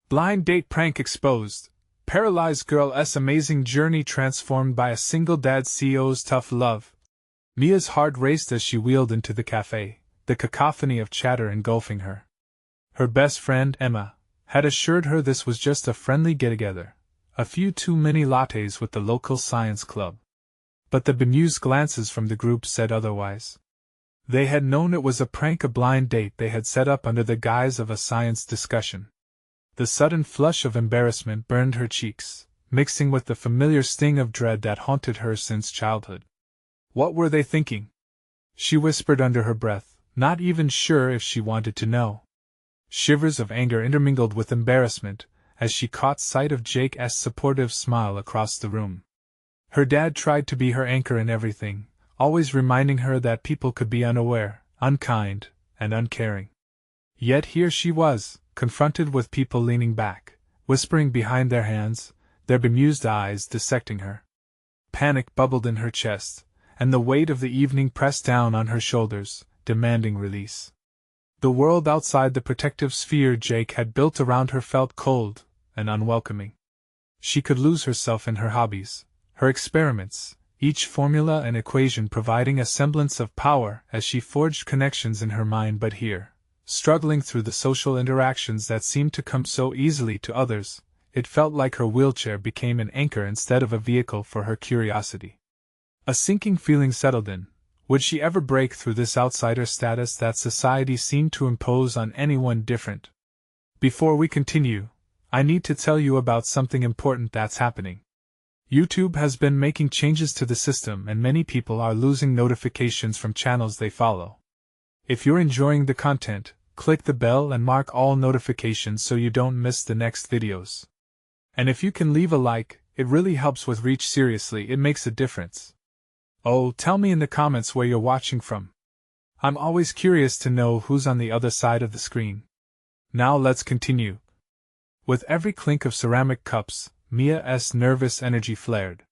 Blind date prank exposed. Paralyzed girl's amazing journey transformed by a single dad CEO's tough love. Mia's heart raced as she wheeled into the cafe, the cacophony of chatter engulfing her. Her best friend, Emma, had assured her this was just a friendly get-together, a few too many lattes with the local science club. But the bemused glances from the group said otherwise. They had known it was a prank, a blind date they had set up under the guise of a science discussion. The sudden flush of embarrassment burned her cheeks, mixing with the familiar sting of dread that haunted her since childhood. What were they thinking? She whispered under her breath, not even sure if she wanted to know. Shivers of anger intermingled with embarrassment as she caught sight of Jake's supportive smile across the room. Her dad tried to be her anchor in everything, always reminding her that people could be unaware, unkind, and uncaring. Yet here she was, confronted with people leaning back, whispering behind their hands, their bemused eyes dissecting her. Panic bubbled in her chest, and the weight of the evening pressed down on her shoulders, demanding release. The world outside the protective sphere Jake had built around her felt cold and unwelcoming. She could lose herself in her hobbies, her experiments, each formula and equation providing a semblance of power as she forged connections in her mind, but here, struggling through the social interactions that seemed to come so easily to others, it felt like her wheelchair became an anchor instead of a vehicle for her curiosity. A sinking feeling settled in. Would she ever break through this outsider status that society seemed to impose on anyone different? Before we continue, I need to tell you about something important that's happening. YouTube has been making changes to the system and many people are losing notifications from channels they follow. If you're enjoying the content, click the bell and mark all notifications so you don't miss the next videos. And if you can leave a like, it really helps with reach. Seriously, it makes a difference. Oh, tell me in the comments where you're watching from. I'm always curious to know who's on the other side of the screen. Now let's continue. With every clink of ceramic cups, Mia's nervous energy flared.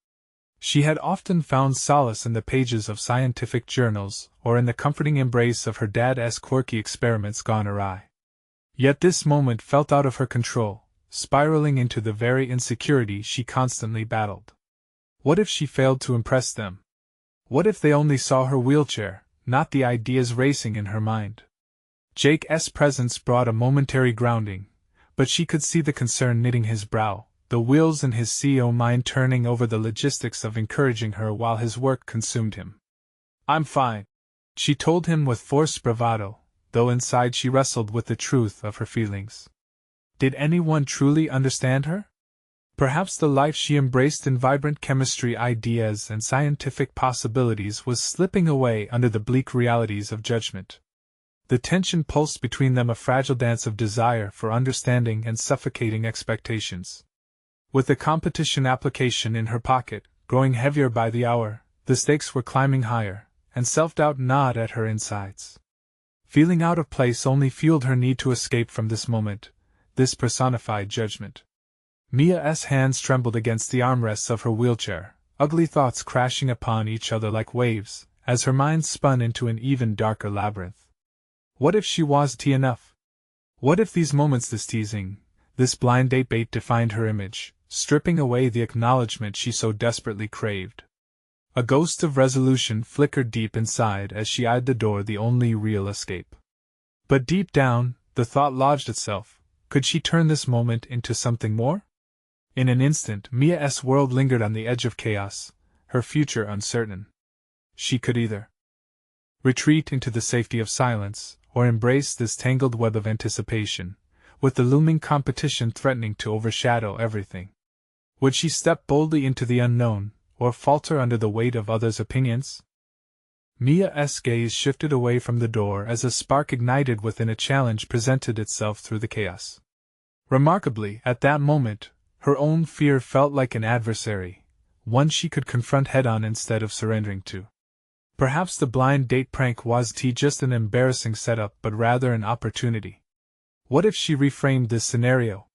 She had often found solace in the pages of scientific journals or in the comforting embrace of her dad's quirky experiments gone awry. Yet this moment felt out of her control, spiraling into the very insecurity she constantly battled. What if she failed to impress them? What if they only saw her wheelchair, not the ideas racing in her mind? Jake's presence brought a momentary grounding, but she could see the concern knitting his brow, the wheels in his CEO mind turning over the logistics of encouraging her while his work consumed him. "I'm fine," she told him with forced bravado, though inside she wrestled with the truth of her feelings. Did anyone truly understand her? Perhaps the life she embraced in vibrant chemistry, ideas, and scientific possibilities was slipping away under the bleak realities of judgment. The tension pulsed between them, a fragile dance of desire for understanding and suffocating expectations. With the competition application in her pocket, growing heavier by the hour, the stakes were climbing higher, and self-doubt gnawed at her insides. Feeling out of place only fueled her need to escape from this moment, this personified judgment. Mia's hands trembled against the armrests of her wheelchair, ugly thoughts crashing upon each other like waves, as her mind spun into an even darker labyrinth. What if she wasn't enough? What if these moments, this teasing, this blind date bait defined her image, stripping away the acknowledgement she so desperately craved? A ghost of resolution flickered deep inside as she eyed the door, the only real escape. But deep down, the thought lodged itself, could she turn this moment into something more? In an instant, Mia's world lingered on the edge of chaos, her future uncertain. She could either retreat into the safety of silence, or embrace this tangled web of anticipation, with the looming competition threatening to overshadow everything. Would she step boldly into the unknown, or falter under the weight of others' opinions? Mia's gaze shifted away from the door as a spark ignited within a challenge presented itself through the chaos. Remarkably, at that moment, her own fear felt like an adversary, one she could confront head-on instead of surrendering to. Perhaps the blind date prank wasn't just an embarrassing setup but rather an opportunity. What if she reframed this scenario?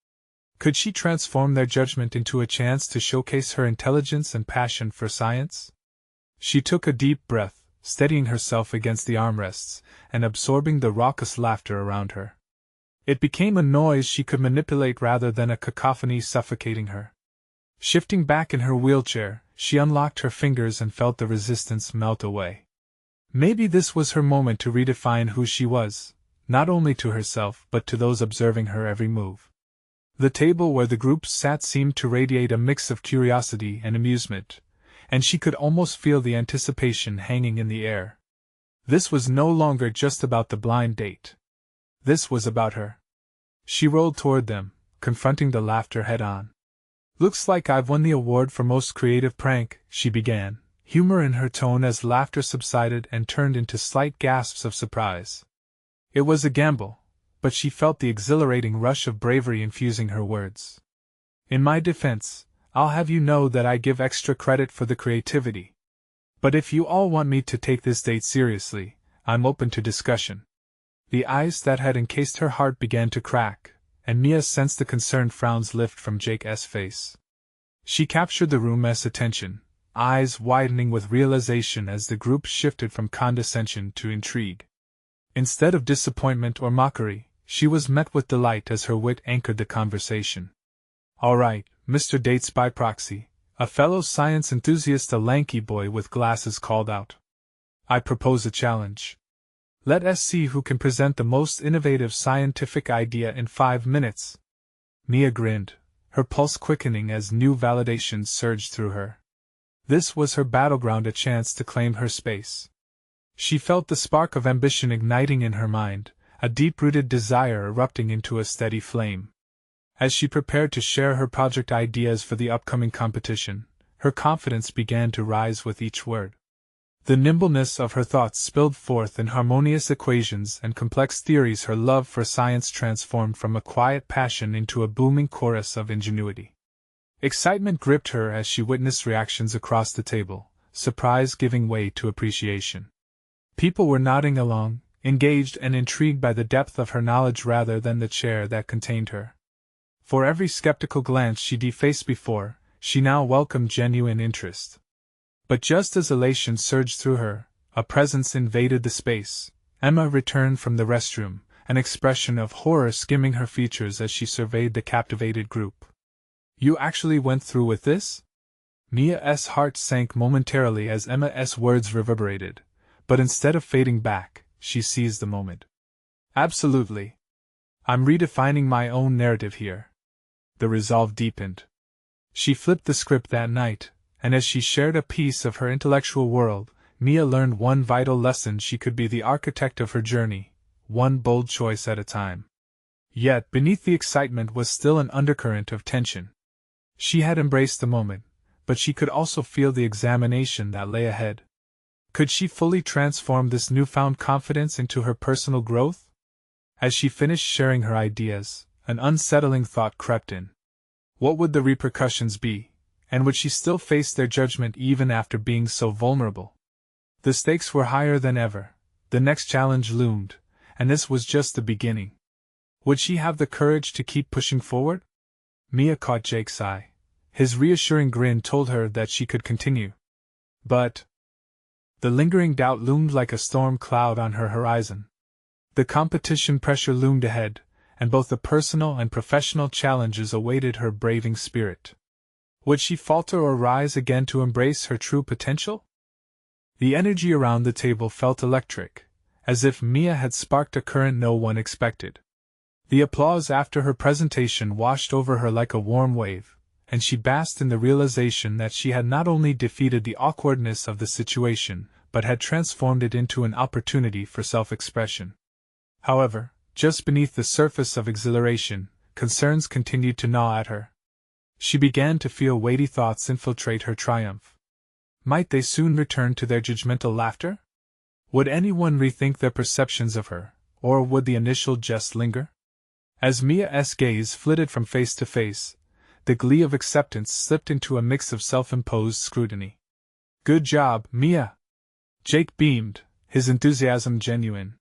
Could she transform their judgment into a chance to showcase her intelligence and passion for science? She took a deep breath, steadying herself against the armrests, and absorbing the raucous laughter around her. It became a noise she could manipulate rather than a cacophony suffocating her. Shifting back in her wheelchair, she unlocked her fingers and felt the resistance melt away. Maybe this was her moment to redefine who she was, not only to herself but to those observing her every move. The table where the group sat seemed to radiate a mix of curiosity and amusement, and she could almost feel the anticipation hanging in the air. This was no longer just about the blind date. This was about her. She rolled toward them, confronting the laughter head-on. "Looks like I've won the award for most creative prank," she began, humor in her tone as laughter subsided and turned into slight gasps of surprise. It was a gamble, but she felt the exhilarating rush of bravery infusing her words. "In my defense, I'll have you know that I give extra credit for the creativity. But if you all want me to take this date seriously, I'm open to discussion." The ice that had encased her heart began to crack, and Mia sensed the concerned frowns lift from Jake's face. She captured the room's attention, eyes widening with realization as the group shifted from condescension to intrigue. Instead of disappointment or mockery, she was met with delight as her wit anchored the conversation. "All right, Mr. Dates by proxy," a fellow science enthusiast, a lanky boy with glasses, called out. "I propose a challenge. Let us see who can present the most innovative scientific idea in 5 minutes. Mia grinned, her pulse quickening as new validation surged through her. This was her battleground, a chance to claim her space. She felt the spark of ambition igniting in her mind, a deep-rooted desire erupting into a steady flame. As she prepared to share her project ideas for the upcoming competition, her confidence began to rise with each word. The nimbleness of her thoughts spilled forth in harmonious equations and complex theories. Her love for science transformed from a quiet passion into a booming chorus of ingenuity. Excitement gripped her as she witnessed reactions across the table, surprise giving way to appreciation. People were nodding along, engaged and intrigued by the depth of her knowledge rather than the chair that contained her. For every skeptical glance she defaced before, she now welcomed genuine interest. But just as elation surged through her, a presence invaded the space. Emma returned from the restroom, an expression of horror skimming her features as she surveyed the captivated group. "You actually went through with this?" Mia's heart sank momentarily as Emma's words reverberated, but instead of fading back, she seized the moment. "Absolutely. I'm redefining my own narrative here." The resolve deepened. She flipped the script that night, and as she shared a piece of her intellectual world, Mia learned one vital lesson: she could be the architect of her journey, one bold choice at a time. Yet beneath the excitement was still an undercurrent of tension. She had embraced the moment, but she could also feel the examination that lay ahead. Could she fully transform this newfound confidence into her personal growth? As she finished sharing her ideas, an unsettling thought crept in. What would the repercussions be, and would she still face their judgment even after being so vulnerable? The stakes were higher than ever, the next challenge loomed, and this was just the beginning. Would she have the courage to keep pushing forward? Mia caught Jake's eye. His reassuring grin told her that she could continue. But the lingering doubt loomed like a storm cloud on her horizon. The competition pressure loomed ahead, and both the personal and professional challenges awaited her braving spirit. Would she falter or rise again to embrace her true potential? The energy around the table felt electric, as if Mia had sparked a current no one expected. The applause after her presentation washed over her like a warm wave, and she basked in the realization that she had not only defeated the awkwardness of the situation, but had transformed it into an opportunity for self-expression. However, just beneath the surface of exhilaration, concerns continued to gnaw at her. She began to feel weighty thoughts infiltrate her triumph. Might they soon return to their judgmental laughter? Would anyone rethink their perceptions of her, or would the initial jest linger? As Mia's gaze flitted from face to face, the glee of acceptance slipped into a mix of self-imposed scrutiny. "Good job, Mia!" Jake beamed, his enthusiasm genuine.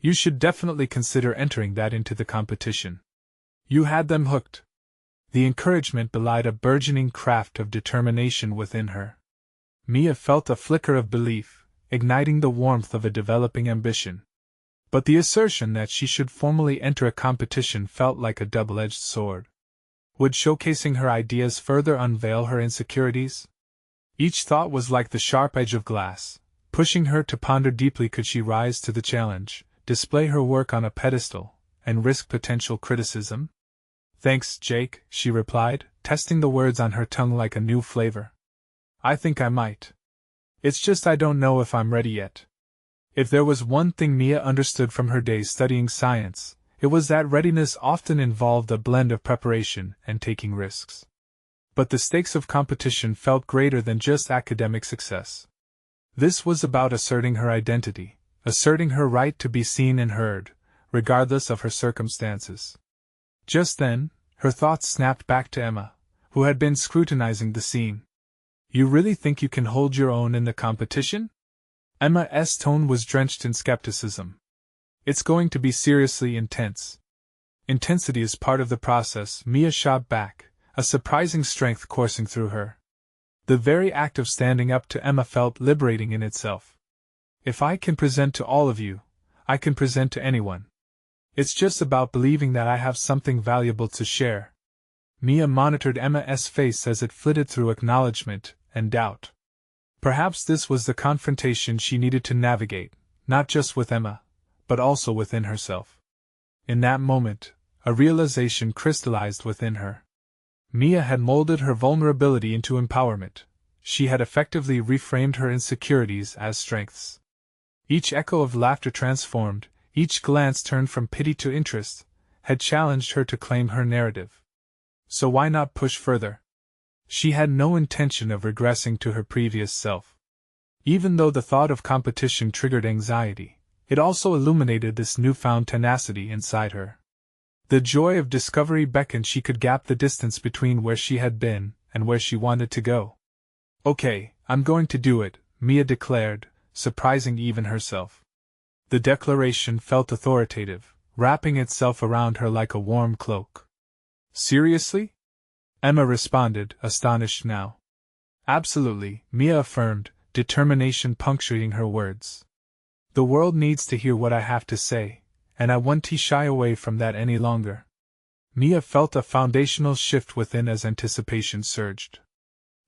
"You should definitely consider entering that into the competition. You had them hooked." The encouragement belied a burgeoning craft of determination within her. Mia felt a flicker of belief, igniting the warmth of a developing ambition. But the assertion that she should formally enter a competition felt like a double-edged sword. Would showcasing her ideas further unveil her insecurities? Each thought was like the sharp edge of glass, pushing her to ponder deeply: could she rise to the challenge, display her work on a pedestal, and risk potential criticism? "Thanks, Jake," she replied, testing the words on her tongue like a new flavor. "I think I might. It's just I don't know if I'm ready yet." If there was one thing Mia understood from her days studying science, it was that readiness often involved a blend of preparation and taking risks. But the stakes of competition felt greater than just academic success. This was about asserting her identity, asserting her right to be seen and heard, regardless of her circumstances. Just then, her thoughts snapped back to Emma, who had been scrutinizing the scene. "You really think you can hold your own in the competition?" Emma's tone was drenched in skepticism. "It's going to be seriously intense." "Intensity is part of the process," Mia shot back, a surprising strength coursing through her. The very act of standing up to Emma felt liberating in itself. "If I can present to all of you, I can present to anyone. It's just about believing that I have something valuable to share." Mia monitored Emma's face as it flitted through acknowledgement and doubt. Perhaps this was the confrontation she needed to navigate, not just with Emma, but also within herself. In that moment, a realization crystallized within her. Mia had molded her vulnerability into empowerment. She had effectively reframed her insecurities as strengths. Each echo of laughter transformed, each glance turned from pity to interest, had challenged her to claim her narrative. So why not push further? She had no intention of regressing to her previous self. Even though the thought of competition triggered anxiety, it also illuminated this newfound tenacity inside her. The joy of discovery beckoned. She could gap the distance between where she had been and where she wanted to go. "Okay, I'm going to do it," Mia declared, surprising even herself. The declaration felt authoritative, wrapping itself around her like a warm cloak. "Seriously?" Emma responded, astonished now. "Absolutely," Mia affirmed, determination punctuating her words. "The world needs to hear what I have to say, and I won't shy away from that any longer." Mia felt a foundational shift within as anticipation surged.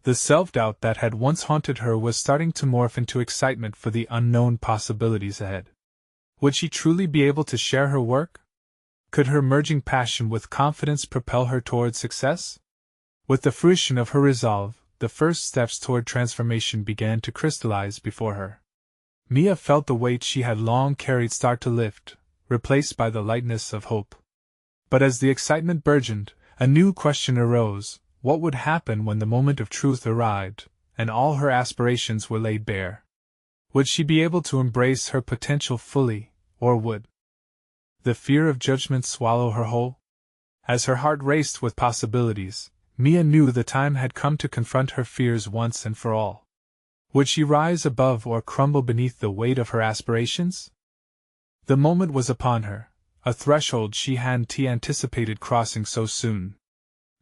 The self-doubt that had once haunted her was starting to morph into excitement for the unknown possibilities ahead. Would she truly be able to share her work? Could her merging passion with confidence propel her toward success? With the fruition of her resolve, the first steps toward transformation began to crystallize before her. Mia felt the weight she had long carried start to lift, replaced by the lightness of hope. But as the excitement burgeoned, a new question arose: what would happen when the moment of truth arrived, and all her aspirations were laid bare? Would she be able to embrace her potential fully, or would the fear of judgment swallow her whole? As her heart raced with possibilities, Mia knew the time had come to confront her fears once and for all. Would she rise above or crumble beneath the weight of her aspirations? The moment was upon her, a threshold she hadn't anticipated crossing so soon.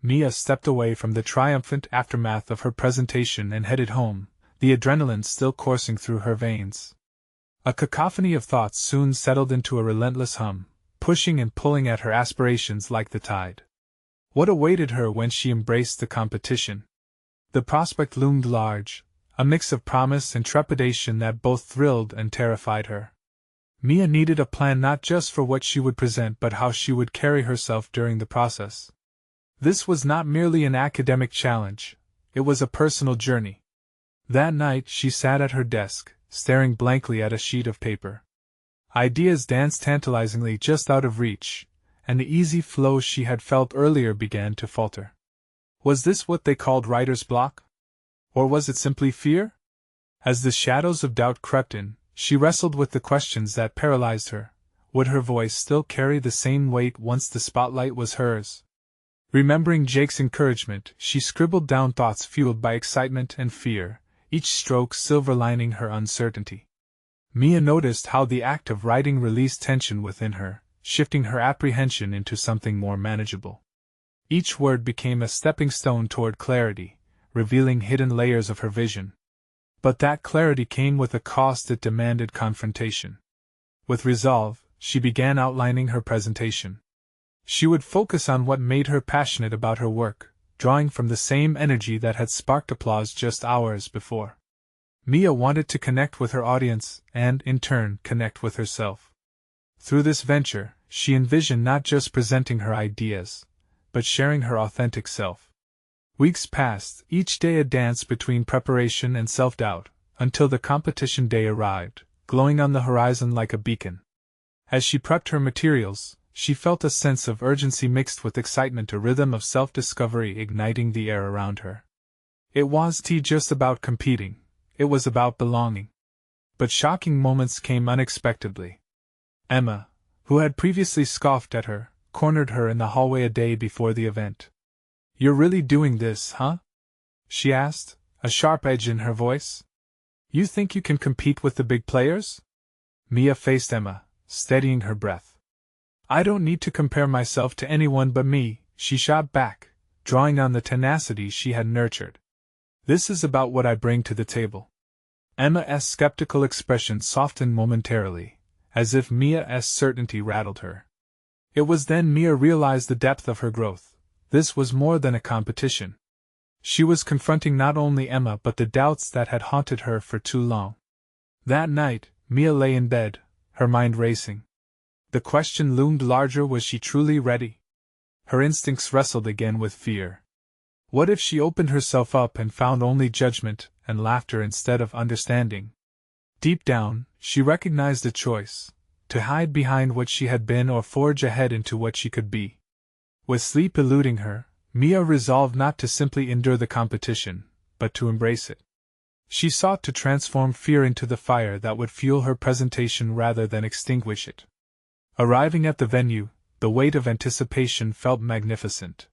Mia stepped away from the triumphant aftermath of her presentation and headed home, the adrenaline still coursing through her veins. A cacophony of thoughts soon settled into a relentless hum, pushing and pulling at her aspirations like the tide. What awaited her when she embraced the competition? The prospect loomed large, a mix of promise and trepidation that both thrilled and terrified her. Mia needed a plan not just for what she would present but how she would carry herself during the process. This was not merely an academic challenge, it was a personal journey. That night she sat at her desk, staring blankly at a sheet of paper. Ideas danced tantalizingly just out of reach, and the easy flow she had felt earlier began to falter. Was this what they called writer's block? Or was it simply fear? As the shadows of doubt crept in, she wrestled with the questions that paralyzed her. Would her voice still carry the same weight once the spotlight was hers? Remembering Jake's encouragement, she scribbled down thoughts fueled by excitement and fear, each stroke silver lining her uncertainty. Mia noticed how the act of writing released tension within her, shifting her apprehension into something more manageable. Each word became a stepping stone toward clarity, revealing hidden layers of her vision. But that clarity came with a cost. It demanded confrontation. With resolve, she began outlining her presentation. She would focus on what made her passionate about her work, drawing from the same energy that had sparked applause just hours before. Mia wanted to connect with her audience and, in turn, connect with herself. Through this venture, she envisioned not just presenting her ideas, but sharing her authentic self. Weeks passed, each day a dance between preparation and self-doubt, until the competition day arrived, glowing on the horizon like a beacon. As she prepped her materials, she felt a sense of urgency mixed with excitement, a rhythm of self-discovery igniting the air around her. It wasn't just about competing, it was about belonging. But shocking moments came unexpectedly. Emma, who had previously scoffed at her, cornered her in the hallway a day before the event. "You're really doing this, huh?" she asked, a sharp edge in her voice. "You think you can compete with the big players?" Mia faced Emma, steadying her breath. "I don't need to compare myself to anyone but me," she shot back, drawing on the tenacity she had nurtured. "This is about what I bring to the table." Emma's skeptical expression softened momentarily, as if Mia's certainty rattled her. It was then Mia realized the depth of her growth. This was more than a competition. She was confronting not only Emma but the doubts that had haunted her for too long. That night, Mia lay in bed, her mind racing. The question loomed larger: was she truly ready? Her instincts wrestled again with fear. What if she opened herself up and found only judgment and laughter instead of understanding? Deep down, she recognized a choice: to hide behind what she had been or forge ahead into what she could be. With sleep eluding her, Mia resolved not to simply endure the competition, but to embrace it. She sought to transform fear into the fire that would fuel her presentation rather than extinguish it. Arriving at the venue, the weight of anticipation felt magnificent.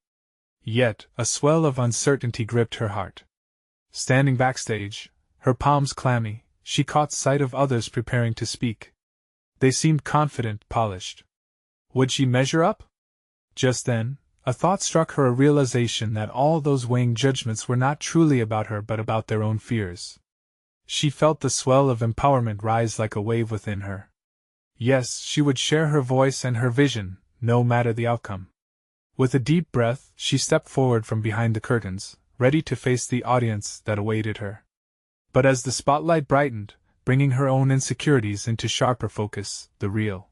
Yet, a swell of uncertainty gripped her heart. Standing backstage, her palms clammy, she caught sight of others preparing to speak. They seemed confident, polished. Would she measure up? Just then, a thought struck her, a realization that all those weighing judgments were not truly about her but about their own fears. She felt the swell of empowerment rise like a wave within her. Yes, she would share her voice and her vision, no matter the outcome. With a deep breath, she stepped forward from behind the curtains, ready to face the audience that awaited her. But as the spotlight brightened, bringing her own insecurities into sharper focus, the real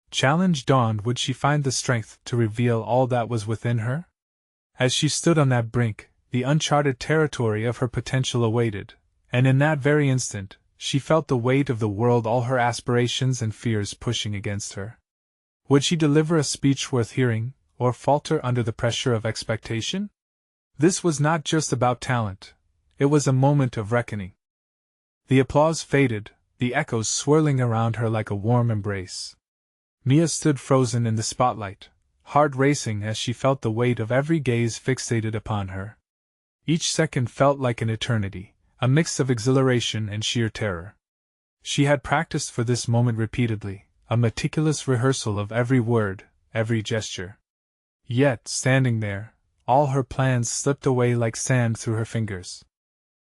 challenge dawned. Would she find the strength to reveal all that was within her? As she stood on that brink, the uncharted territory of her potential awaited, and in that very instant, she felt the weight of the world, all her aspirations and fears pushing against her. Would she deliver a speech worth hearing, or falter under the pressure of expectation? This was not just about talent, it was a moment of reckoning. The applause faded, the echoes swirling around her like a warm embrace. Mia stood frozen in the spotlight, heart racing as she felt the weight of every gaze fixated upon her. Each second felt like an eternity, a mix of exhilaration and sheer terror. She had practiced for this moment repeatedly, a meticulous rehearsal of every word, every gesture. Yet, standing there, all her plans slipped away like sand through her fingers.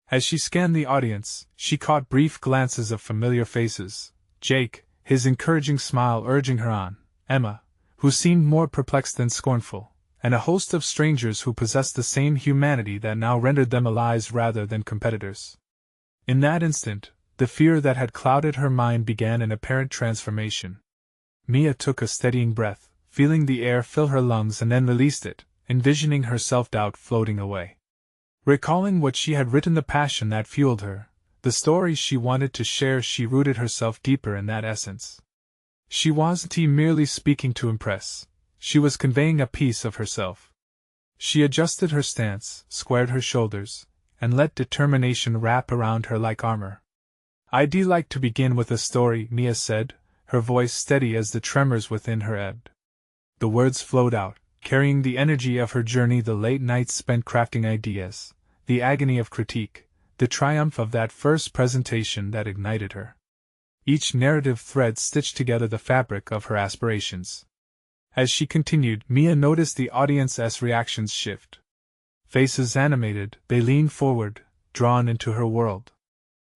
As she scanned the audience, she caught brief glances of familiar faces: Jake, his encouraging smile urging her on; Emma, who seemed more perplexed than scornful; and a host of strangers who possessed the same humanity that now rendered them allies rather than competitors. In that instant, the fear that had clouded her mind began an apparent transformation. Mia took a steadying breath, feeling the air fill her lungs, and then released it, envisioning her self-doubt floating away. Recalling what she had written, the passion that fueled her, the stories she wanted to share, she rooted herself deeper in that essence. She wasn't merely speaking to impress, she was conveying a piece of herself. She adjusted her stance, squared her shoulders, and let determination wrap around her like armor. "I'd like to begin with a story," Mia said, her voice steady as the tremors within her ebbed. The words flowed out, carrying the energy of her journey, the late nights spent crafting ideas, the agony of critique, the triumph of that first presentation that ignited her. Each narrative thread stitched together the fabric of her aspirations. As she continued, Mia noticed the audience's reactions shift. Faces animated, they leaned forward, drawn into her world.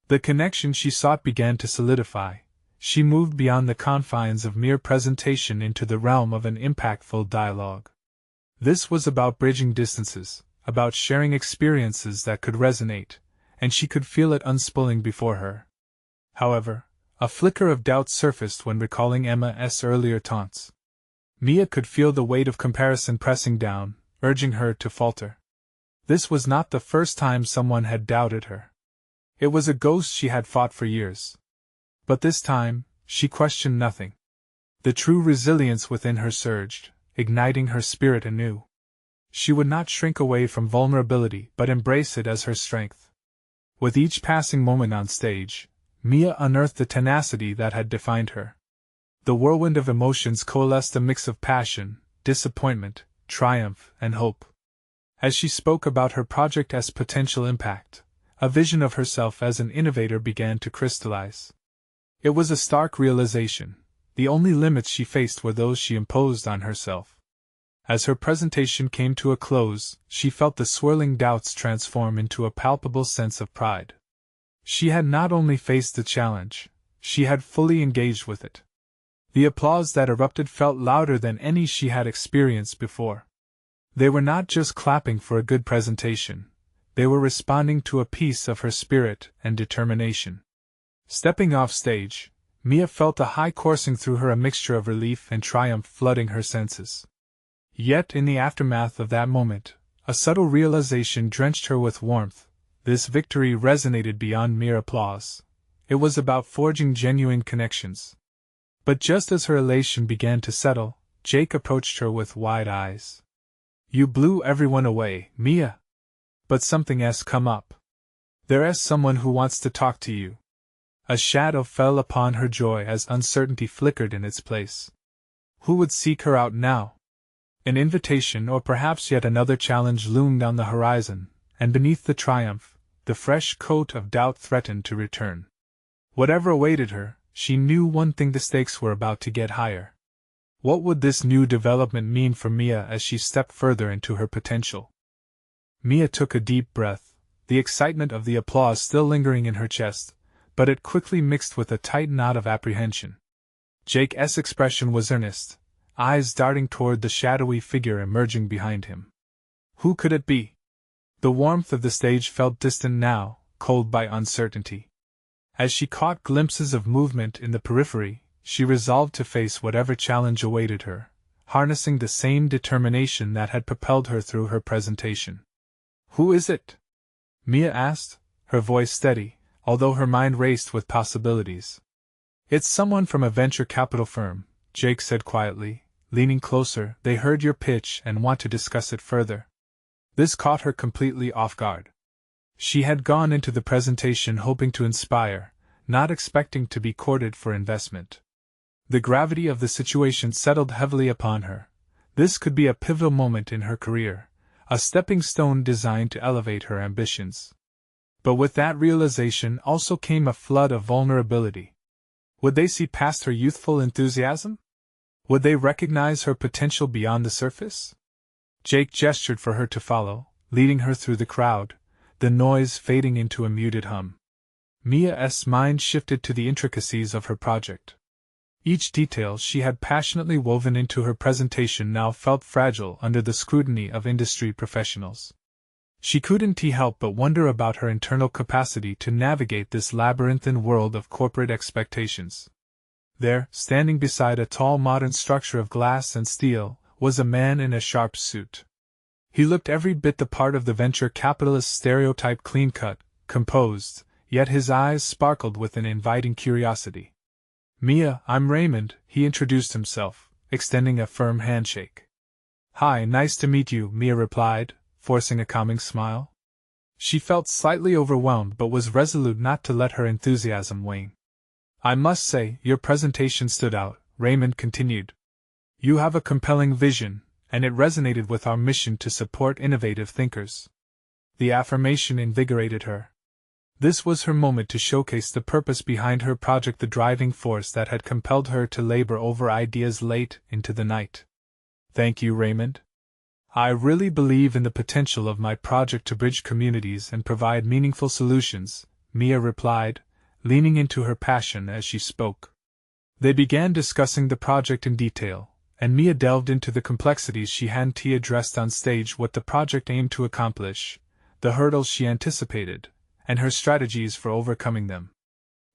The connection she sought began to solidify, she moved beyond the confines of mere presentation into the realm of an impactful dialogue. This was about bridging distances, about sharing experiences that could resonate, and she could feel it unspooling before her. However, a flicker of doubt surfaced when recalling Emma's earlier taunts. Mia could feel the weight of comparison pressing down, urging her to falter. This was not the first time someone had doubted her. It was a ghost she had fought for years. But this time, she questioned nothing. The true resilience within her surged, igniting her spirit anew. She would not shrink away from vulnerability but embrace it as her strength. With each passing moment on stage, Mia unearthed the tenacity that had defined her. The whirlwind of emotions coalesced, a mix of passion, disappointment, triumph, and hope. As she spoke about her project's potential impact, a vision of herself as an innovator began to crystallize. It was a stark realization. The only limits she faced were those she imposed on herself. As her presentation came to a close, she felt the swirling doubts transform into a palpable sense of pride. She had not only faced the challenge, she had fully engaged with it. The applause that erupted felt louder than any she had experienced before. They were not just clapping for a good presentation, they were responding to a piece of her spirit and determination. Stepping off stage, Mia felt a high coursing through her, a mixture of relief and triumph flooding her senses. Yet in the aftermath of that moment, a subtle realization drenched her with warmth. This victory resonated beyond mere applause. It was about forging genuine connections. But just as her elation began to settle, Jake approached her with wide eyes. "You blew everyone away, Mia. But something's come up. There's someone who wants to talk to you." A shadow fell upon her joy as uncertainty flickered in its place. Who would seek her out now? An invitation, or perhaps yet another challenge, loomed on the horizon, and beneath the triumph, the fresh coat of doubt threatened to return. Whatever awaited her, she knew one thing: the stakes were about to get higher. What would this new development mean for Mia as she stepped further into her potential? Mia took a deep breath, the excitement of the applause still lingering in her chest, but it quickly mixed with a tight knot of apprehension. Jake's expression was earnest, eyes darting toward the shadowy figure emerging behind him. Who could it be? The warmth of the stage felt distant now, cold by uncertainty. As she caught glimpses of movement in the periphery, she resolved to face whatever challenge awaited her, harnessing the same determination that had propelled her through her presentation. "Who is it?" Mia asked, her voice steady, although her mind raced with possibilities. "It's someone from a venture capital firm," Jake said quietly, leaning closer. "They heard your pitch and want to discuss it further." This caught her completely off guard. She had gone into the presentation hoping to inspire, not expecting to be courted for investment. The gravity of the situation settled heavily upon her. This could be a pivotal moment in her career, a stepping stone designed to elevate her ambitions. But with that realization also came a flood of vulnerability. Would they see past her youthful enthusiasm? Would they recognize her potential beyond the surface? Jake gestured for her to follow, leading her through the crowd, the noise fading into a muted hum. Mia's mind shifted to the intricacies of her project. Each detail she had passionately woven into her presentation now felt fragile under the scrutiny of industry professionals. She couldn't help but wonder about her internal capacity to navigate this labyrinthine world of corporate expectations. There, standing beside a tall modern structure of glass and steel, was a man in a sharp suit. He looked every bit the part of the venture capitalist stereotype: clean-cut, composed, yet his eyes sparkled with an inviting curiosity. "Mia, I'm Raymond," he introduced himself, extending a firm handshake. "Hi, nice to meet you," Mia replied, forcing a calming smile. She felt slightly overwhelmed but was resolute not to let her enthusiasm wane. "I must say, your presentation stood out," Raymond continued. "You have a compelling vision, and it resonated with our mission to support innovative thinkers." The affirmation invigorated her. This was her moment to showcase the purpose behind her project, the driving force that had compelled her to labor over ideas late into the night. "Thank you, Raymond. I really believe in the potential of my project to bridge communities and provide meaningful solutions," Mia replied, leaning into her passion as she spoke. They began discussing the project in detail, and Mia delved into the complexities she hadn't addressed on stage, what the project aimed to accomplish, the hurdles she anticipated, and her strategies for overcoming them.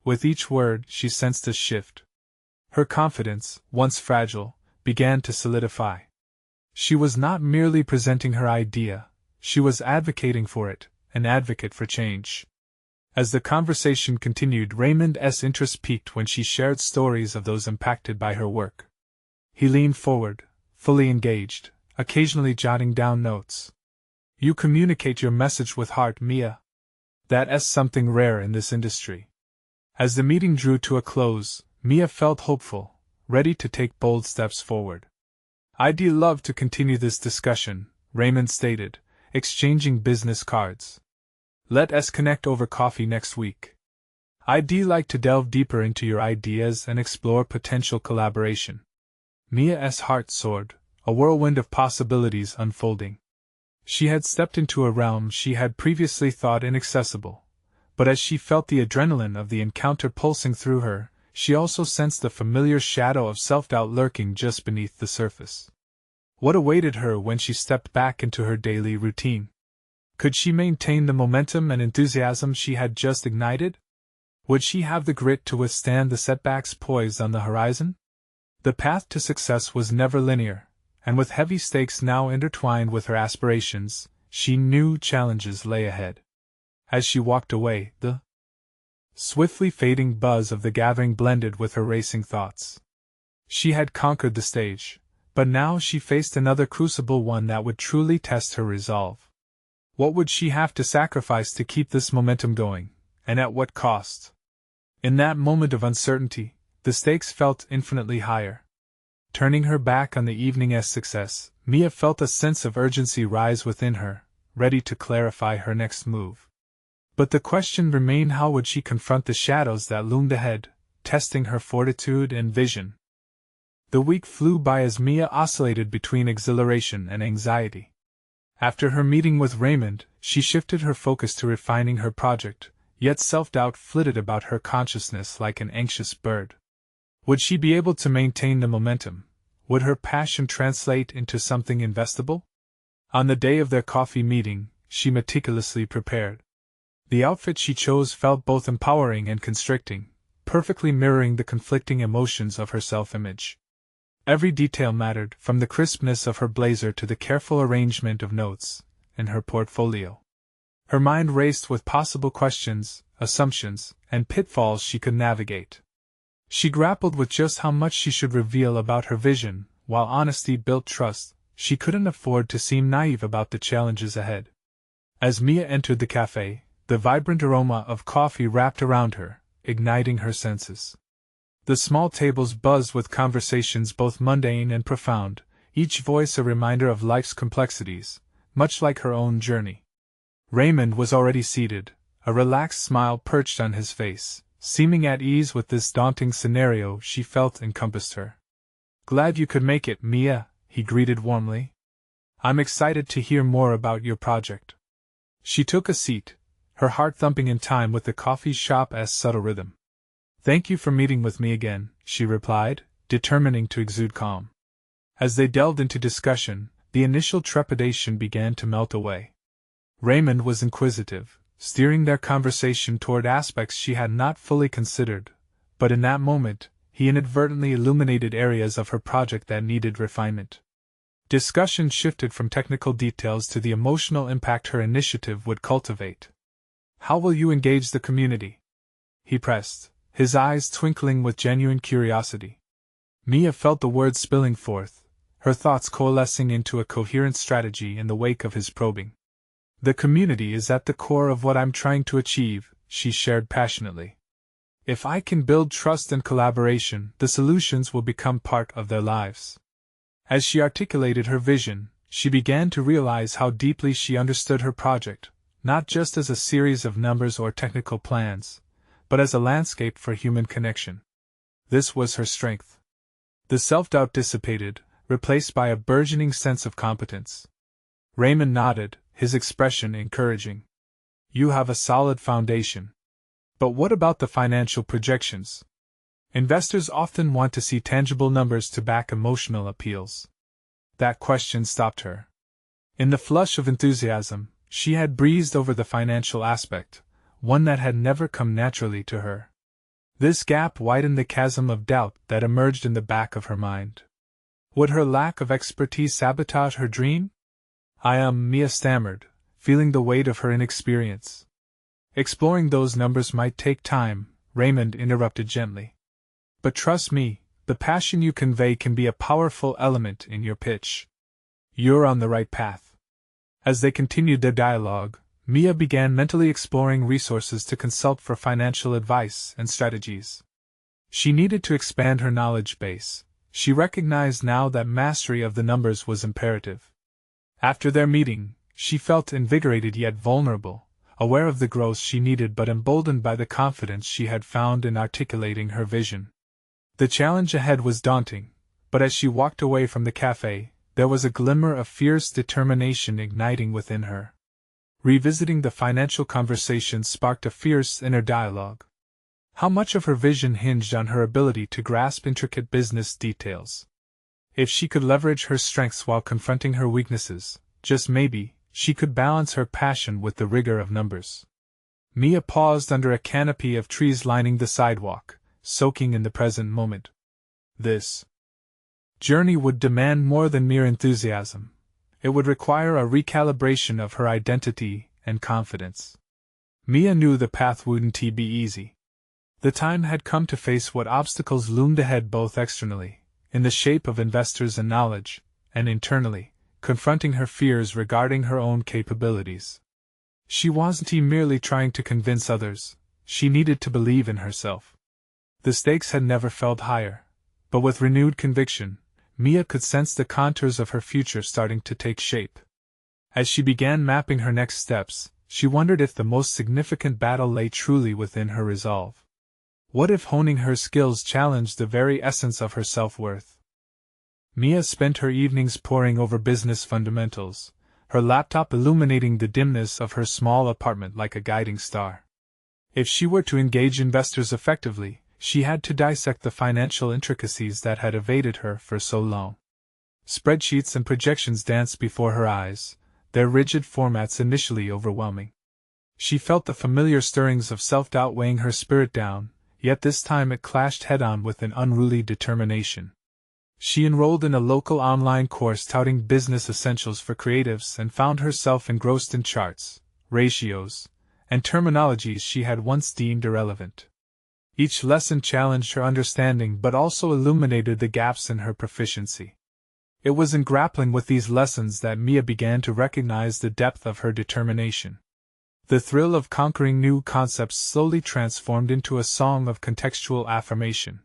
With each word, she sensed a shift. Her confidence, once fragile, began to solidify. She was not merely presenting her idea, she was advocating for it, an advocate for change. As the conversation continued, Raymond's interest peaked when she shared stories of those impacted by her work. He leaned forward, fully engaged, occasionally jotting down notes. "You communicate your message with heart, Mia. That's something rare in this industry." As the meeting drew to a close, Mia felt hopeful, ready to take bold steps forward. "I'd love to continue this discussion," Raymond stated, exchanging business cards. "Let's connect over coffee next week. I'd like to delve deeper into your ideas and explore potential collaboration." Mia's heart soared, a whirlwind of possibilities unfolding. She had stepped into a realm she had previously thought inaccessible, but as she felt the adrenaline of the encounter pulsing through her, she also sensed the familiar shadow of self-doubt lurking just beneath the surface. What awaited her when she stepped back into her daily routine? Could she maintain the momentum and enthusiasm she had just ignited? Would she have the grit to withstand the setbacks poised on the horizon? The path to success was never linear, and with heavy stakes now intertwined with her aspirations, she knew challenges lay ahead. As she walked away, the swiftly fading buzz of the gathering blended with her racing thoughts. She had conquered the stage, but now she faced another crucible, one that would truly test her resolve. What would she have to sacrifice to keep this momentum going, and at what cost? In that moment of uncertainty, the stakes felt infinitely higher. Turning her back on the evening's success, Mia felt a sense of urgency rise within her, ready to clarify her next move. But the question remained, how would she confront the shadows that loomed ahead, testing her fortitude and vision? The week flew by as Mia oscillated between exhilaration and anxiety. After her meeting with Raymond, she shifted her focus to refining her project, yet self-doubt flitted about her consciousness like an anxious bird. Would she be able to maintain the momentum? Would her passion translate into something investable? On the day of their coffee meeting, she meticulously prepared. The outfit she chose felt both empowering and constricting, perfectly mirroring the conflicting emotions of her self-image. Every detail mattered, from the crispness of her blazer to the careful arrangement of notes in her portfolio. Her mind raced with possible questions, assumptions, and pitfalls she could navigate. She grappled with just how much she should reveal about her vision. While honesty built trust, she couldn't afford to seem naive about the challenges ahead. As Mia entered the cafe, the vibrant aroma of coffee wrapped around her, igniting her senses. The small tables buzzed with conversations both mundane and profound, each voice a reminder of life's complexities, much like her own journey. Raymond was already seated, a relaxed smile perched on his face, seeming at ease with this daunting scenario she felt encompassed her. "Glad you could make it, Mia," he greeted warmly. "I'm excited to hear more about your project." She took a seat, her heart thumping in time with the coffee shop's subtle rhythm. "Thank you for meeting with me again," she replied, determining to exude calm. As they delved into discussion, the initial trepidation began to melt away. Raymond was inquisitive, steering their conversation toward aspects she had not fully considered, but in that moment, he inadvertently illuminated areas of her project that needed refinement. Discussion shifted from technical details to the emotional impact her initiative would cultivate. "How will you engage the community?" he pressed, his eyes twinkling with genuine curiosity. Mia felt the words spilling forth, her thoughts coalescing into a coherent strategy in the wake of his probing. "The community is at the core of what I'm trying to achieve," she shared passionately. "If I can build trust and collaboration, the solutions will become part of their lives." As she articulated her vision, she began to realize how deeply she understood her project, not just as a series of numbers or technical plans, but as a landscape for human connection. This was her strength. The self-doubt dissipated, replaced by a burgeoning sense of competence. Raymond nodded, his expression encouraging. "You have a solid foundation. But what about the financial projections? Investors often want to see tangible numbers to back emotional appeals. That question stopped her. In the flush of enthusiasm, she had breezed over the financial aspect, one that had never come naturally to her. This gap widened the chasm of doubt that emerged in the back of her mind. Would her lack of expertise sabotage her dream? Mia stammered, feeling the weight of her inexperience. Exploring those numbers might take time, Raymond interrupted gently. But trust me, the passion you convey can be a powerful element in your pitch. You're on the right path. As they continued their dialogue, Mia began mentally exploring resources to consult for financial advice and strategies. She needed to expand her knowledge base. She recognized now that mastery of the numbers was imperative. After their meeting, she felt invigorated yet vulnerable, aware of the growth she needed but emboldened by the confidence she had found in articulating her vision. The challenge ahead was daunting, but as she walked away from the cafe, there was a glimmer of fierce determination igniting within her. Revisiting the financial conversation sparked a fierce inner dialogue. How much of her vision hinged on her ability to grasp intricate business details? If she could leverage her strengths while confronting her weaknesses, just maybe, she could balance her passion with the rigor of numbers. Mia paused under a canopy of trees lining the sidewalk, soaking in the present moment. This journey would demand more than mere enthusiasm. It would require a recalibration of her identity and confidence. Mia knew the path wouldn't be easy. The time had come to face what obstacles loomed ahead both externally, in the shape of investors and knowledge, and internally, confronting her fears regarding her own capabilities. She wasn't merely trying to convince others, she needed to believe in herself. The stakes had never felt higher, but with renewed conviction, Mia could sense the contours of her future starting to take shape. As she began mapping her next steps, she wondered if the most significant battle lay truly within her resolve. What if honing her skills challenged the very essence of her self-worth? Mia spent her evenings poring over business fundamentals, her laptop illuminating the dimness of her small apartment like a guiding star. If she were to engage investors effectively, she had to dissect the financial intricacies that had evaded her for so long. Spreadsheets and projections danced before her eyes, their rigid formats initially overwhelming. She felt the familiar stirrings of self-doubt weighing her spirit down, yet this time it clashed head-on with an unruly determination. She enrolled in a local online course touting business essentials for creatives and found herself engrossed in charts, ratios, and terminologies she had once deemed irrelevant. Each lesson challenged her understanding but also illuminated the gaps in her proficiency. It was in grappling with these lessons that Mia began to recognize the depth of her determination. The thrill of conquering new concepts slowly transformed into a song of contextual affirmation.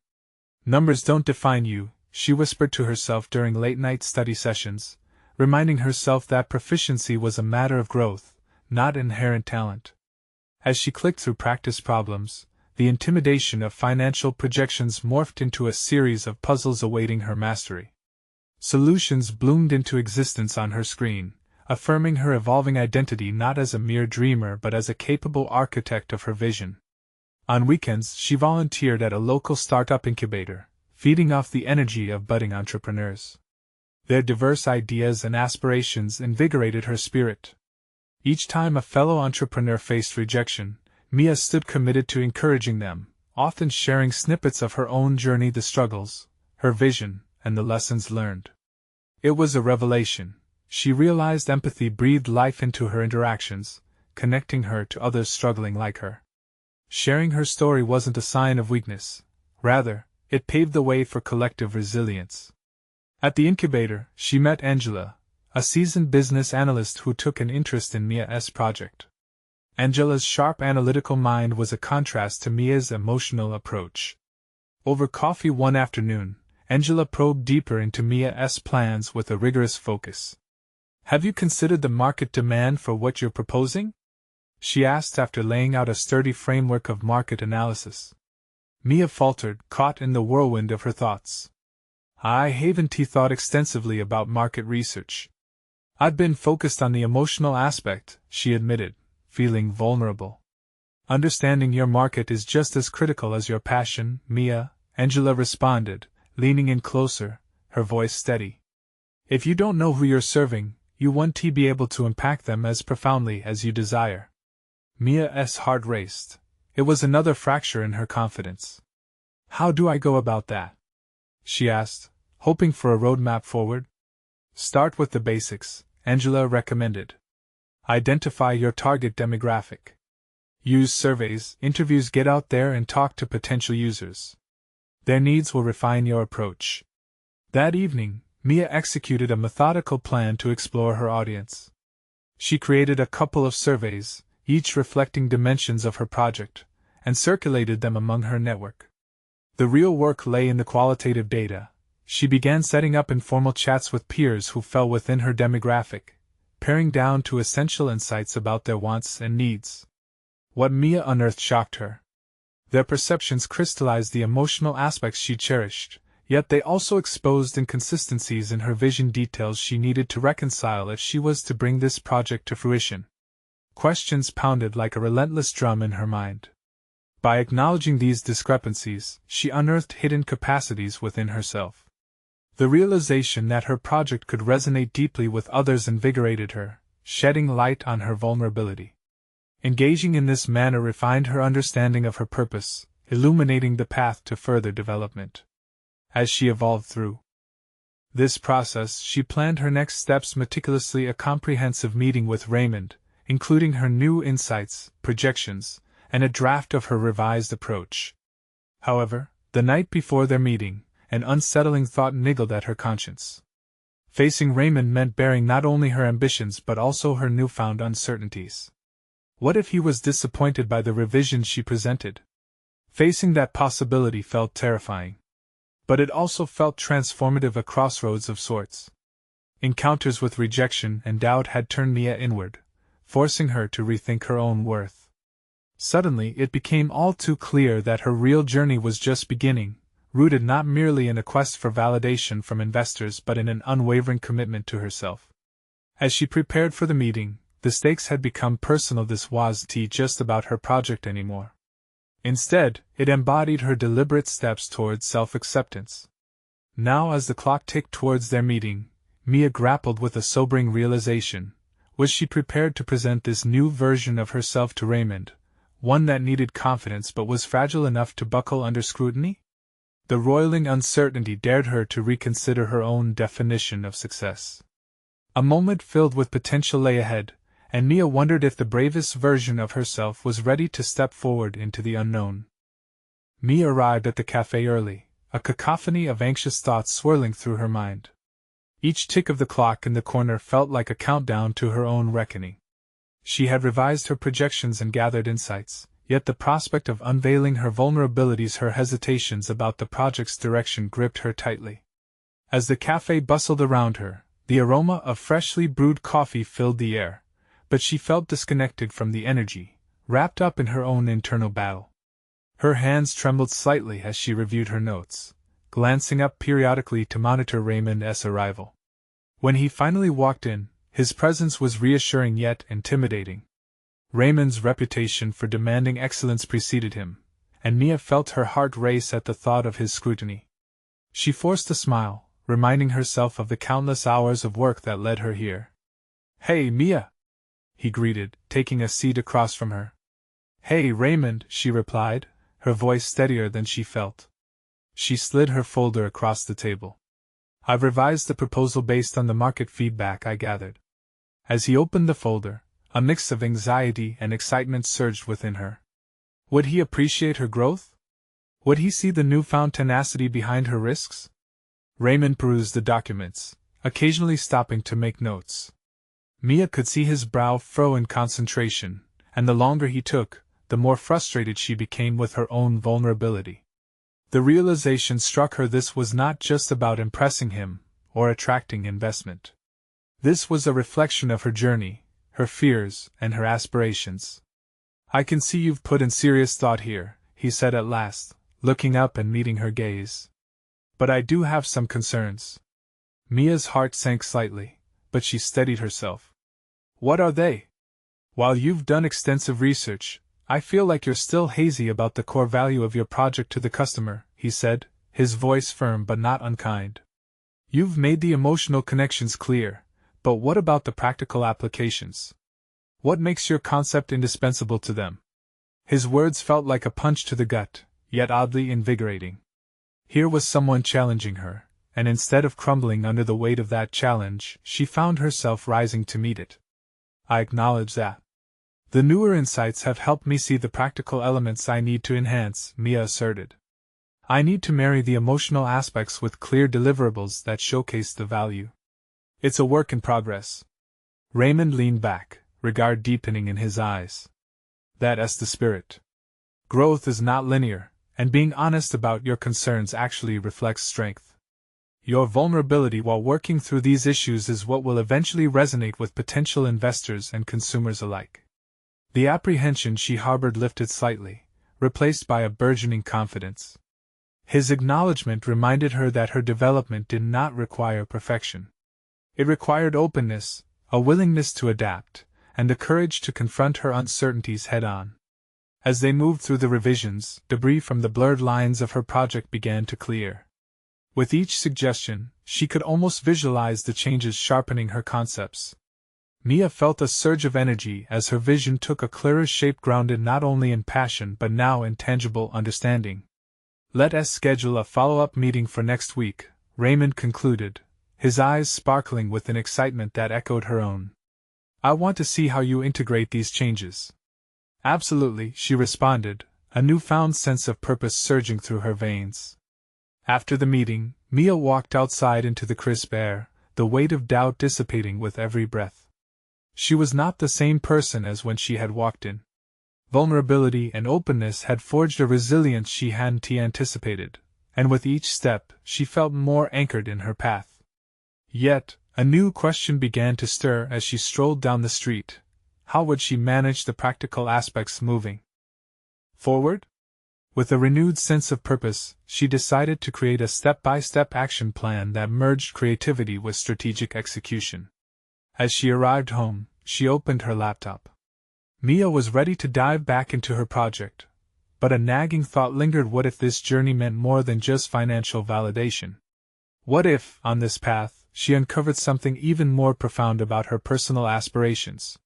Numbers don't define you, she whispered to herself during late-night study sessions, reminding herself that proficiency was a matter of growth, not inherent talent. As she clicked through practice problems, the intimidation of financial projections morphed into a series of puzzles awaiting her mastery. Solutions bloomed into existence on her screen, affirming her evolving identity not as a mere dreamer but as a capable architect of her vision. On weekends, she volunteered at a local startup incubator, feeding off the energy of budding entrepreneurs. Their diverse ideas and aspirations invigorated her spirit. Each time a fellow entrepreneur faced rejection, Mia stood committed to encouraging them, often sharing snippets of her own journey, the struggles, her vision, and the lessons learned. It was a revelation. She realized empathy breathed life into her interactions, connecting her to others struggling like her. Sharing her story wasn't a sign of weakness. Rather, it paved the way for collective resilience. At the incubator, she met Angela, a seasoned business analyst who took an interest in Mia's project. Angela's sharp analytical mind was a contrast to Mia's emotional approach. Over coffee one afternoon, Angela probed deeper into Mia's plans with a rigorous focus. "Have you considered the market demand for what you're proposing?" she asked after laying out a sturdy framework of market analysis. Mia faltered, caught in the whirlwind of her thoughts. "I haven't thought extensively about market research. I've been focused on the emotional aspect," she admitted, feeling vulnerable. "Understanding your market is just as critical as your passion, Mia," Angela responded, leaning in closer, her voice steady. If you don't know who you're serving, you won't be able to impact them as profoundly as you desire. Mia's heart raced. It was another fracture in her confidence. How do I go about that? She asked, hoping for a roadmap forward. Start with the basics, Angela recommended. Identify your target demographic. Use surveys, interviews, get out there and talk to potential users. Their needs will refine your approach. That evening, Mia executed a methodical plan to explore her audience. She created a couple of surveys, each reflecting dimensions of her project, and circulated them among her network. The real work lay in the qualitative data. She began setting up informal chats with peers who fell within her demographic, paring down to essential insights about their wants and needs. What Mia unearthed shocked her. Their perceptions crystallized the emotional aspects she cherished, yet they also exposed inconsistencies in her vision, details she needed to reconcile if she was to bring this project to fruition. Questions pounded like a relentless drum in her mind. By acknowledging these discrepancies, she unearthed hidden capacities within herself. The realization that her project could resonate deeply with others invigorated her, shedding light on her vulnerability. Engaging in this manner refined her understanding of her purpose, illuminating the path to further development. As she evolved through this process, she planned her next steps meticulously, a comprehensive meeting with Raymond, including her new insights, projections, and a draft of her revised approach. However, the night before their meeting, an unsettling thought niggled at her conscience. Facing Raymond meant bearing not only her ambitions but also her newfound uncertainties. What if he was disappointed by the revision she presented? Facing that possibility felt terrifying. But it also felt transformative, a crossroads of sorts. Encounters with rejection and doubt had turned Mia inward, forcing her to rethink her own worth. Suddenly it became all too clear that her real journey was just beginning, rooted not merely in a quest for validation from investors but in an unwavering commitment to herself. As she prepared for the meeting, the stakes had become personal. This wasn't just about her project anymore. Instead, it embodied her deliberate steps towards self-acceptance. Now, as the clock ticked towards their meeting, Mia grappled with a sobering realization. Was she prepared to present this new version of herself to Raymond, one that needed confidence but was fragile enough to buckle under scrutiny? The roiling uncertainty dared her to reconsider her own definition of success. A moment filled with potential lay ahead, and Mia wondered if the bravest version of herself was ready to step forward into the unknown. Mia arrived at the cafe early, a cacophony of anxious thoughts swirling through her mind. Each tick of the clock in the corner felt like a countdown to her own reckoning. She had revised her projections and gathered insights, yet the prospect of unveiling her vulnerabilities, her hesitations about the project's direction, gripped her tightly. As the cafe bustled around her, the aroma of freshly brewed coffee filled the air, but she felt disconnected from the energy, wrapped up in her own internal battle. Her hands trembled slightly as she reviewed her notes, glancing up periodically to monitor Raymond's arrival. When he finally walked in, his presence was reassuring yet intimidating. Raymond's reputation for demanding excellence preceded him, and Mia felt her heart race at the thought of his scrutiny. She forced a smile, reminding herself of the countless hours of work that led her here. "Hey, Mia!" he greeted, taking a seat across from her. "Hey, Raymond," she replied, her voice steadier than she felt. She slid her folder across the table. "I've revised the proposal based on the market feedback I gathered." As he opened the folder, a mix of anxiety and excitement surged within her. Would he appreciate her growth? Would he see the newfound tenacity behind her risks? Raymond perused the documents, occasionally stopping to make notes. Mia could see his brow furrow in concentration, and the longer he took, the more frustrated she became with her own vulnerability. The realization struck her this was not just about impressing him, or attracting investment. This was a reflection of her journey, her fears, and her aspirations. "I can see you've put in serious thought here," he said at last, looking up and meeting her gaze. "But I do have some concerns." Mia's heart sank slightly, but she steadied herself. "What are they?" "While you've done extensive research, I feel like you're still hazy about the core value of your project to the customer," he said, his voice firm but not unkind. You've made the emotional connections clear, but what about the practical applications? What makes your concept indispensable to them? His words felt like a punch to the gut, yet oddly invigorating. Here was someone challenging her, and instead of crumbling under the weight of that challenge, she found herself rising to meet it. I acknowledge that. The newer insights have helped me see the practical elements I need to enhance, Mia asserted. I need to marry the emotional aspects with clear deliverables that showcase the value. It's a work in progress. Raymond leaned back, regard deepening in his eyes. That's the spirit. Growth is not linear, and being honest about your concerns actually reflects strength. Your vulnerability while working through these issues is what will eventually resonate with potential investors and consumers alike. The apprehension she harbored lifted slightly, replaced by a burgeoning confidence. His acknowledgement reminded her that her development did not require perfection. It required openness, a willingness to adapt, and the courage to confront her uncertainties head-on. As they moved through the revisions, debris from the blurred lines of her project began to clear. With each suggestion, she could almost visualize the changes sharpening her concepts. Mia felt a surge of energy as her vision took a clearer shape grounded not only in passion but now in tangible understanding. Let's schedule a follow-up meeting for next week, Raymond concluded, his eyes sparkling with an excitement that echoed her own. I want to see how you integrate these changes. Absolutely, she responded, a newfound sense of purpose surging through her veins. After the meeting, Mia walked outside into the crisp air, the weight of doubt dissipating with every breath. She was not the same person as when she had walked in. Vulnerability and openness had forged a resilience she hadn't anticipated, and with each step, she felt more anchored in her path. Yet, a new question began to stir as she strolled down the street. How would she manage the practical aspects moving forward? With a renewed sense of purpose, she decided to create a step-by-step action plan that merged creativity with strategic execution. As she arrived home, she opened her laptop. Mia was ready to dive back into her project, but a nagging thought lingered: what if this journey meant more than just financial validation? What if, on this path, she uncovered something even more profound about her personal aspirations?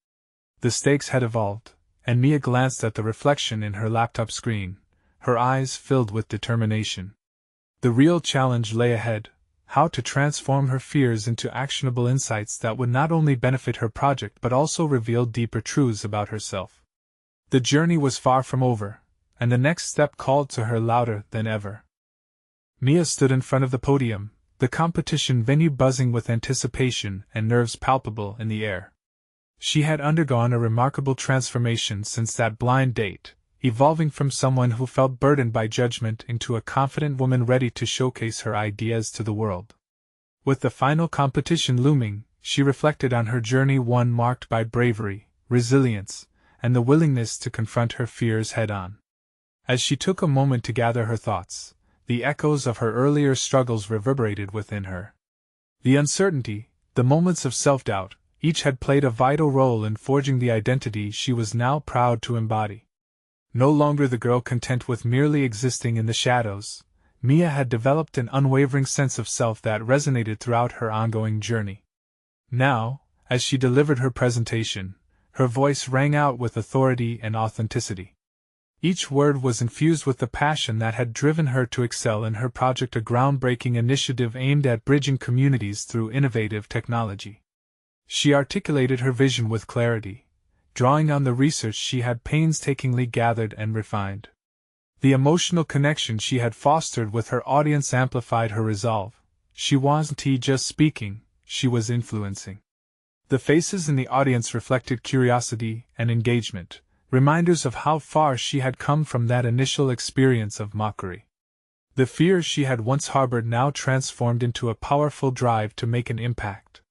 The stakes had evolved, and Mia glanced at the reflection in her laptop screen, her eyes filled with determination. The real challenge lay ahead: how to transform her fears into actionable insights that would not only benefit her project but also reveal deeper truths about herself. The journey was far from over, and the next step called to her louder than ever. Mia stood in front of the podium, the competition venue buzzing with anticipation and nerves palpable in the air. She had undergone a remarkable transformation since that blind date, evolving from someone who felt burdened by judgment into a confident woman ready to showcase her ideas to the world. With the final competition looming, she reflected on her journey, one marked by bravery, resilience, and the willingness to confront her fears head-on. As she took a moment to gather her thoughts, the echoes of her earlier struggles reverberated within her. The uncertainty, the moments of self-doubt, each had played a vital role in forging the identity she was now proud to embody. No longer the girl content with merely existing in the shadows, Mia had developed an unwavering sense of self that resonated throughout her ongoing journey. Now, as she delivered her presentation, her voice rang out with authority and authenticity. Each word was infused with the passion that had driven her to excel in her project, a groundbreaking initiative aimed at bridging communities through innovative technology. She articulated her vision with clarity, drawing on the research she had painstakingly gathered and refined. The emotional connection she had fostered with her audience amplified her resolve. She wasn't just speaking, she was influencing. The faces in the audience reflected curiosity and engagement, reminders of how far she had come from that initial experience of mockery. The fears she had once harbored now transformed into a powerful drive to make an impact.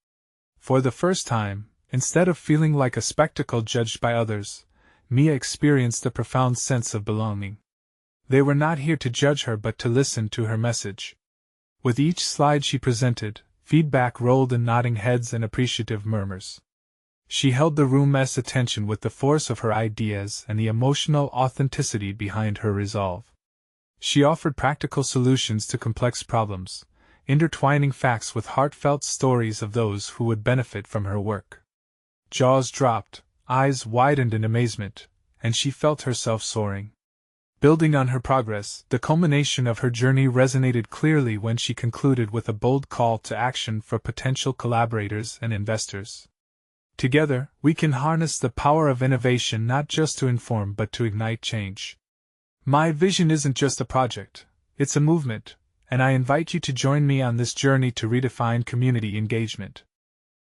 For the first time, instead of feeling like a spectacle judged by others, Mia experienced a profound sense of belonging. They were not here to judge her but to listen to her message. With each slide she presented, feedback rolled in nodding heads and appreciative murmurs. She held the room's attention with the force of her ideas and the emotional authenticity behind her resolve. She offered practical solutions to complex problems, intertwining facts with heartfelt stories of those who would benefit from her work. Jaws dropped, eyes widened in amazement, and she felt herself soaring. Building on her progress, the culmination of her journey resonated clearly when she concluded with a bold call to action for potential collaborators and investors. Together, we can harness the power of innovation not just to inform but to ignite change. My vision isn't just a project, it's a movement, and I invite you to join me on this journey to redefine community engagement.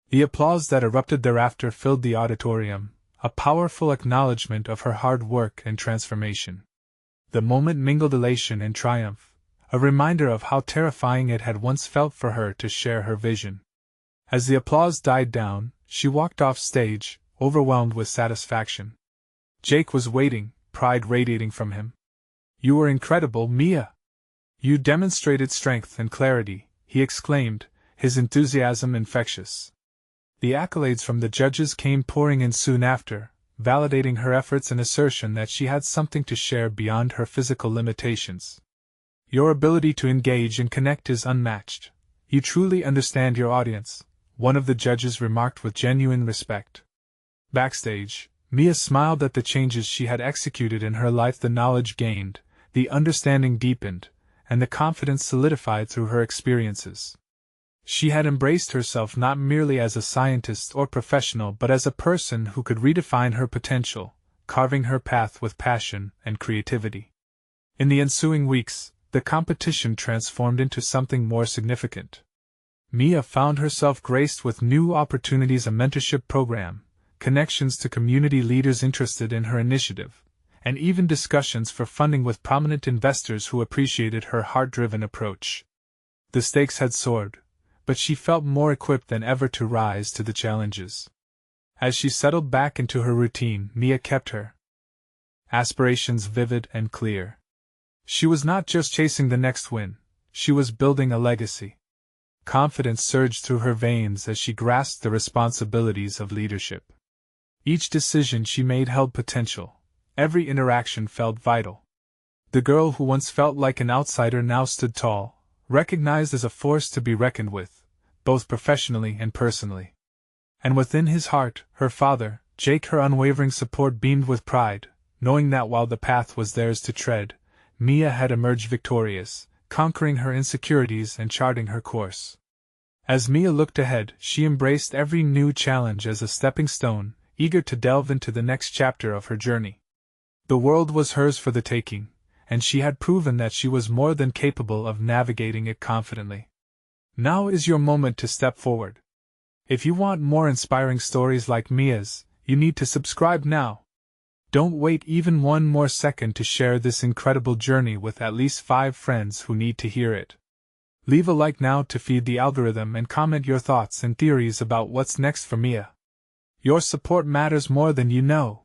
The applause that erupted thereafter filled the auditorium, a powerful acknowledgement of her hard work and transformation. The moment mingled elation and triumph, a reminder of how terrifying it had once felt for her to share her vision. As the applause died down, she walked off stage, overwhelmed with satisfaction. Jake was waiting, pride radiating from him. "You were incredible, Mia! You demonstrated strength and clarity," he exclaimed, his enthusiasm infectious. The accolades from the judges came pouring in soon after, validating her efforts and assertion that she had something to share beyond her physical limitations. "Your ability to engage and connect is unmatched. You truly understand your audience," one of the judges remarked with genuine respect. Backstage, Mia smiled at the changes she had executed in her life. The knowledge gained, the understanding deepened, and the confidence solidified through her experiences. She had embraced herself not merely as a scientist or professional but as a person who could redefine her potential, carving her path with passion and creativity. In the ensuing weeks, the competition transformed into something more significant. Mia found herself graced with new opportunities, a mentorship program, connections to community leaders interested in her initiative, and even discussions for funding with prominent investors who appreciated her heart-driven approach. The stakes had soared, but she felt more equipped than ever to rise to the challenges. As she settled back into her routine, Mia kept her aspirations vivid and clear. She was not just chasing the next win, she was building a legacy. Confidence surged through her veins as she grasped the responsibilities of leadership. Each decision she made held potential, every interaction felt vital. The girl who once felt like an outsider now stood tall, recognized as a force to be reckoned with, both professionally and personally. And within his heart, her father, Jake, her unwavering support beamed with pride, knowing that while the path was theirs to tread, Mia had emerged victorious, conquering her insecurities and charting her course. As Mia looked ahead, she embraced every new challenge as a stepping stone, eager to delve into the next chapter of her journey. The world was hers for the taking, and she had proven that she was more than capable of navigating it confidently. Now is your moment to step forward. If you want more inspiring stories like Mia's, you need to subscribe now. Don't wait even one more second to share this incredible journey with at least 5 friends who need to hear it. Leave a like now to feed the algorithm and comment your thoughts and theories about what's next for Mia. Your support matters more than you know.